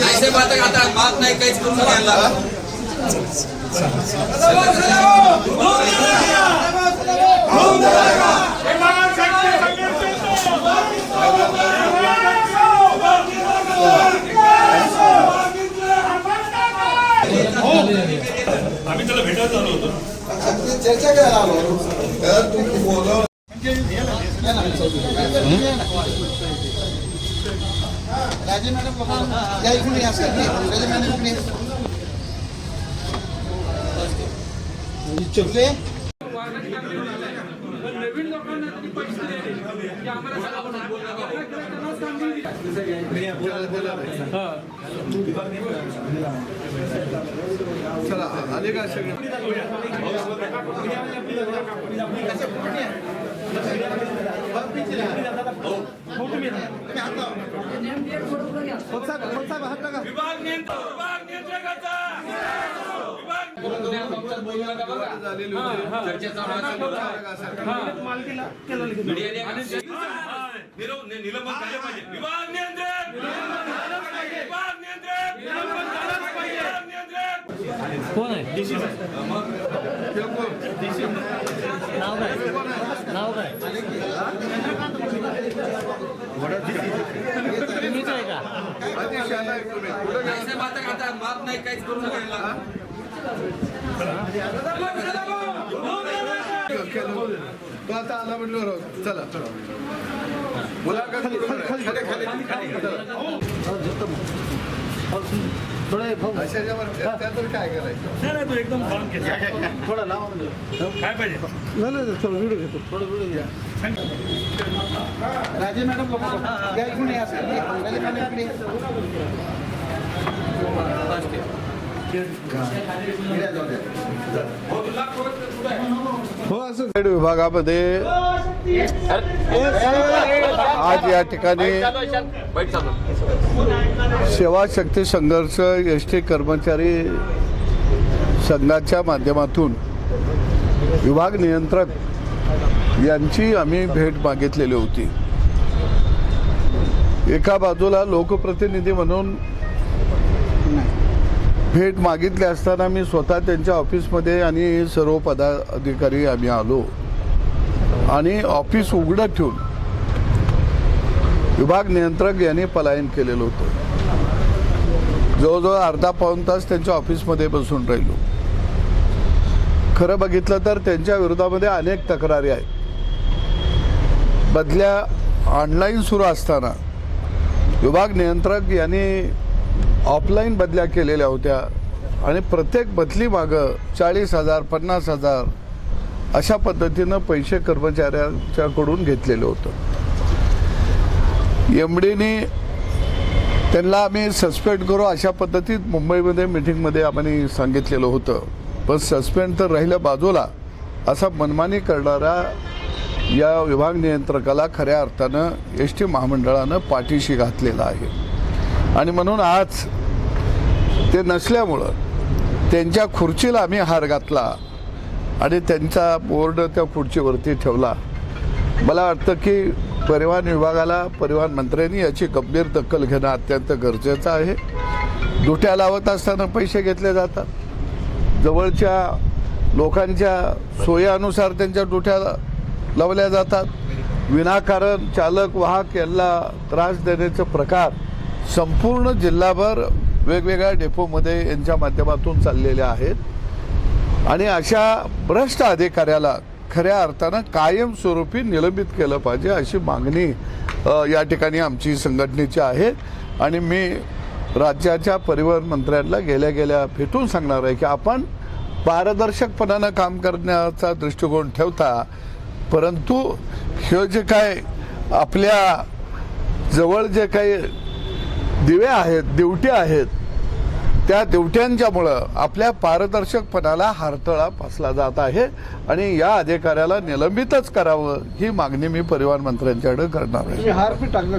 ऐसे बातें आता बात नाही काहीच करून घ्यायला आम्ही त्याला भेटायला आलो होतो चर्चा करायला आलो तुम्ही बोलव राजे मॅडम या इकडून या सर राजे मॅडम इकडे चुकले नवीन लोकांना तरी पैसे दिले की आम्हाला चला आले का सगळे विभाग नियंत्रकाचा निलंबन झाले पाहिजे विभाग नियंत्रण विभाग नियंत्रण कोण आहे नाव काय तुम्हीच आहे का ऐसे बातें आता बात नाही काहीच करून घ्यायला तो आता आला म्हटलं चला मुलाखत अशाच्यावर त्यातून काय करायचं नाही तू एकदम काम केलं थोडा लावा काय पाहिजे नाही थोडं व्हिडिओ घेतो थोडं व्हिडिओ घ्या राजे मॅडम या इकडून या सर राजे मॅडम इकडे विभागामध्ये आज या ठिकाणी सेवा शक्ती संघर्ष एसटी कर्मचारी संघाच्या माध्यमातून विभाग नियंत्रक यांची आम्ही भेट मागितलेली होती. एका बाजूला लोकप्रतिनिधी म्हणून भेट मागितली असताना मी स्वतः त्यांच्या ऑफिसमध्ये आणि सर्व पदाधिकारी आम्ही आलो आणि ऑफिस उघडं ठेवून विभाग नियंत्रक यांनी पलायन केलेलं होतं. जवळजवळ अर्धा पाऊण तास त्यांच्या ऑफिसमध्ये बसून राहिलो. खरं बघितलं तर त्यांच्या विरोधामध्ये अनेक तक्रारी आहेत. बदल्या ऑनलाईन सुरू असताना विभाग नियंत्रक यांनी ऑफलाईन बदल्या केलेल्या होत्या आणि प्रत्येक बदली मागं 40,000 50,000 अशा पद्धतीनं पैसे कर्मचाऱ्यांच्याकडून घेतलेलं होतं. एमडीने त्यांना आम्ही सस्पेंड करू अशा पद्धतीत मुंबईमध्ये मिटिंगमध्ये आम्ही सांगितलेलं होतं. पण सस्पेंड तर राहिलं बाजूला, असा मनमानी करणारा या विभाग नियंत्रकाला खऱ्या अर्थानं एसटी महामंडळानं पाठीशी घातलेला आहे. आणि म्हणून आज ते नसल्यामुळं त्यांच्या खुर्चीला आम्ही हार घातला आणि त्यांचा बोर्ड त्या खुर्चीवरती ठेवला. मला वाटतं की परिवहन विभागाला परिवहन मंत्र्यांनी याची गंभीर दखल घेणं अत्यंत गरजेचं आहे. दुट्या लावत असताना पैसे घेतले जातात. जवळच्या लोकांच्या सोयीनुसार त्यांच्या दुट्या लावल्या जातात. विनाकारण चालक वाहक यांना त्रास देण्याचे प्रकार संपूर्ण जिल्हाभर वेगवेगळ्या डेपोमध्ये यांच्या माध्यमातून चाललेले आहेत. आणि अशा भ्रष्ट अधिकाऱ्याला खऱ्या अर्थानं कायमस्वरूपी निलंबित केलं पाहिजे अशी मागणी या ठिकाणी आमची संघटनेची आहे. आणि मी राज्याच्या परिवहन मंत्र्यांना गेल्या भेटून सांगणार आहे की आपण पारदर्शकपणानं काम करण्याचा दृष्टिकोन ठेवता, परंतु हे जे काय आपल्या जवळ जे काही दिवे आहेत, ड्युटी आहेत, त्या देवट्यांच्यामुळं आपल्या पारदर्शकपणाला हारतळा फासला जात आहे आणि या अधिकाऱ्याला निलंबितच करावं ही मागणी मी परिवहन मंत्र्यांच्याकडे करणार आहे. हार पण टाकला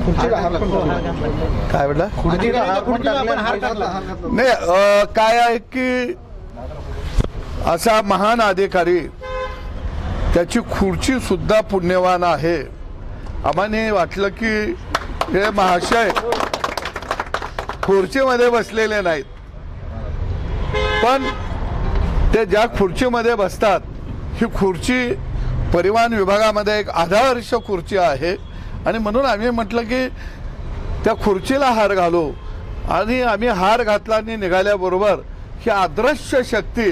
खुर्चीला हार पण टाकला. काय म्हटलं? खुर्चीला हार पण टाकला. नाही, काय आहे की असा महान अधिकारी त्याची खुर्ची सुद्धा पुण्यवान आहे. आम्हाला वाटलं की हे महाशय खुर्चीमध्ये बसलेले नाहीत, पण ते ज्या खुर्चीमध्ये बसतात ही खुर्ची परिवहन विभागामध्ये एक आदर्श खुर्ची आहे आणि म्हणून आम्ही म्हटलं की त्या खुर्चीला हार घालू आणि आम्ही हार घातला आणि निघाल्याबरोबर ही अदृश्य शक्ती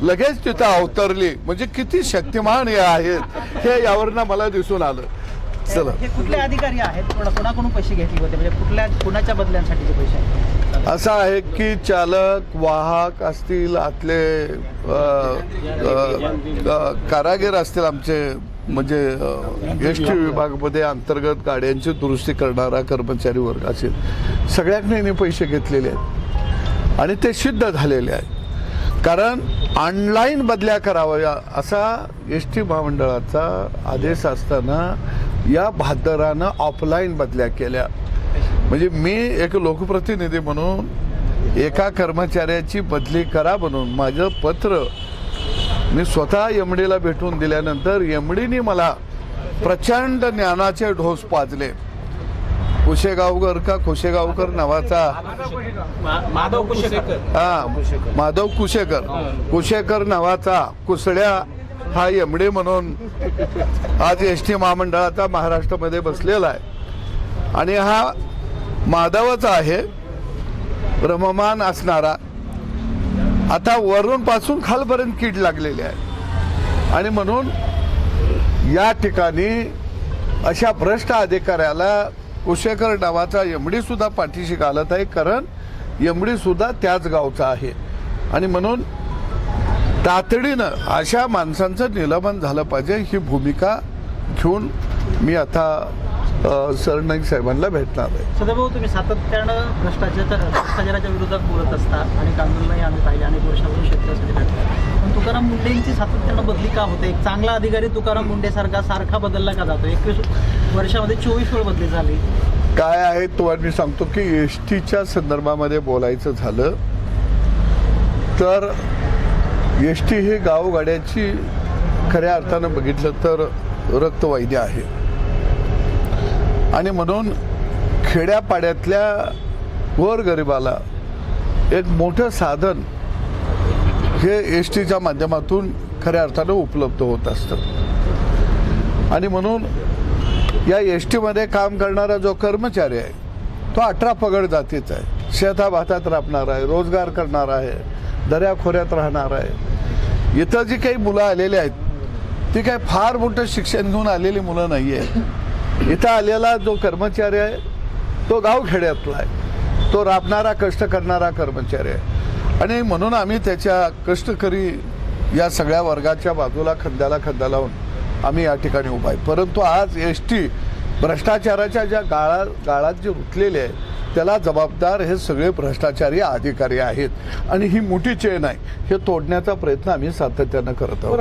लगेच तिथं अवतरली. म्हणजे किती शक्तिमान हे आहेत हे यावरनं मला दिसून आलं. चला, हे कुठले अधिकारी आहेत, कोणाकडून पैसे घेतले होते, म्हणजे कुणाच्या बदल्यांसाठीचे पैसे आहेत? असं आहे की चालक वाहक असतील, आतले कारागीर असतील, आमचे म्हणजे एस टी विभागामध्ये अंतर्गत गाड्यांची दुरुस्ती करणारा कर्मचारी वर्ग असेल, सगळ्यांनी पैसे घेतलेले आहेत आणि ते सिद्ध झालेले आहे. कारण ऑनलाईन बदल्या कराव्या असा एस टी महामंडळाचा आदेश असताना या बहादरानं ऑफलाईन बदल्या केल्या. म्हणजे मी एक लोकप्रतिनिधी म्हणून एका कर्मचाऱ्याची बदली करा म्हणून माझं पत्र मी स्वतः एमडीला भेटून दिल्यानंतर एमडीने मला प्रचंड ज्ञानाचे ढोस पाजले. कुशेगावकर नावाचा माधव कुशेकर नावाचा कुसड्या हा एमडी म्हणून आज एस टी महामंडळाचा महाराष्ट्रामध्ये बसलेला आहे आणि हा माधवच आहे रममान असणारा. आता वरून पासून खालपर्यंत कीड लागलेली आहे आणि म्हणून या ठिकाणी अशा भ्रष्ट अधिकाऱ्याला कुशेकर नावाचा एमडी सुद्धा पाठीशी घालत आहे. कारण एमडी सुद्धा त्याच गावचा आहे आणि म्हणून तातडीनं अशा माणसांचं निलंबन झालं पाहिजे ही भूमिका घेऊन मी आता सरनाईक साहेबांना भेटणार आहे. सदाभाऊ, तुम्ही सातत्यानं भ्रष्टाचाराच्या विरोधात बोलत असता आणि आंदोलनही आम्ही पाहिले अनेक वर्षापासून शेतकऱ्यासाठी लढतात, पण तुकाराम मुंडेंची सातत्यानं बदली का होते? एक चांगला अधिकारी तुकाराम मुंडे सारखा बदलला का जातो? 21 वर्षामध्ये 24 वेळ बदली झाली. काय आहे तुम्हाला मी सांगतो की एस टीच्या संदर्भामध्ये बोलायचं झालं तर एस टी ही गावगाड्याची खऱ्या अर्थानं बघितलं तर रक्तवाहिनी आहे आणि म्हणून खेड्यापाड्यातल्या गोरगरिबाला एक मोठं साधन हे एस टीच्या माध्यमातून खऱ्या अर्थानं उपलब्ध होत असतं आणि म्हणून या एस टीमध्ये काम करणारा जो कर्मचारी आहे तो 18 पगड जातीचा आहे. शेताभातात राबणार आहे, रोजगार करणार आहे, दऱ्याखोऱ्यात राहणार आहे. इथं जी काही मुलं आलेली आहेत ती काही फार मोठं शिक्षण घेऊन आलेली मुलं नाही आहे. इथं आलेला जो कर्मचारी आहे तो गावखेड्यातला आहे, तो राबणारा कष्ट करणारा कर्मचारी आहे आणि म्हणून आम्ही त्याच्या कष्टकरी या सगळ्या वर्गाच्या बाजूला खंद्याला खंदा लावून आम्ही या ठिकाणी उभा आहे. परंतु आज एस टी भ्रष्टाचाराच्या ज्या गाळात जे रुतलेले आहे त्याला जबाबदार हे सगळे भ्रष्टाचारी अधिकारी आहेत आणि ही मोठी चेन आहे. हे तोडण्याचा प्रयत्न आम्ही सातत्यानं करत आहोत.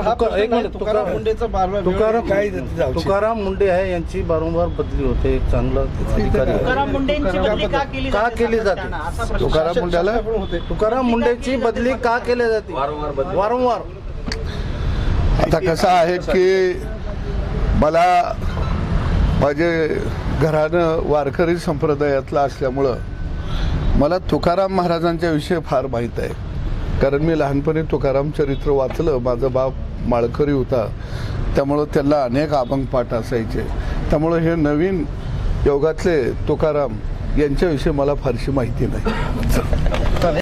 तुकाराम मुंडे आहे यांची वारंवार बदली होते. एक चांगला अधिकारी तुकाराम मुंडेंची बदली का केली जाते? तुकाराम मुंडेची बदली का केली जाते वारंवार? आता कसं आहे की मला माझे घरानं वारकरी संप्रदायातला असल्यामुळं मला तुकाराम महाराजांच्या विषयी फार माहीत आहे. कारण मी लहानपणी तुकाराम चरित्र वाचलं. माझा बाप माळकरी होता त्यामुळं त्यांना अनेक अभंग पाठ असायचे. त्यामुळं हे नवीन योगातले तुकाराम यांच्याविषयी मला फारशी माहिती नाही.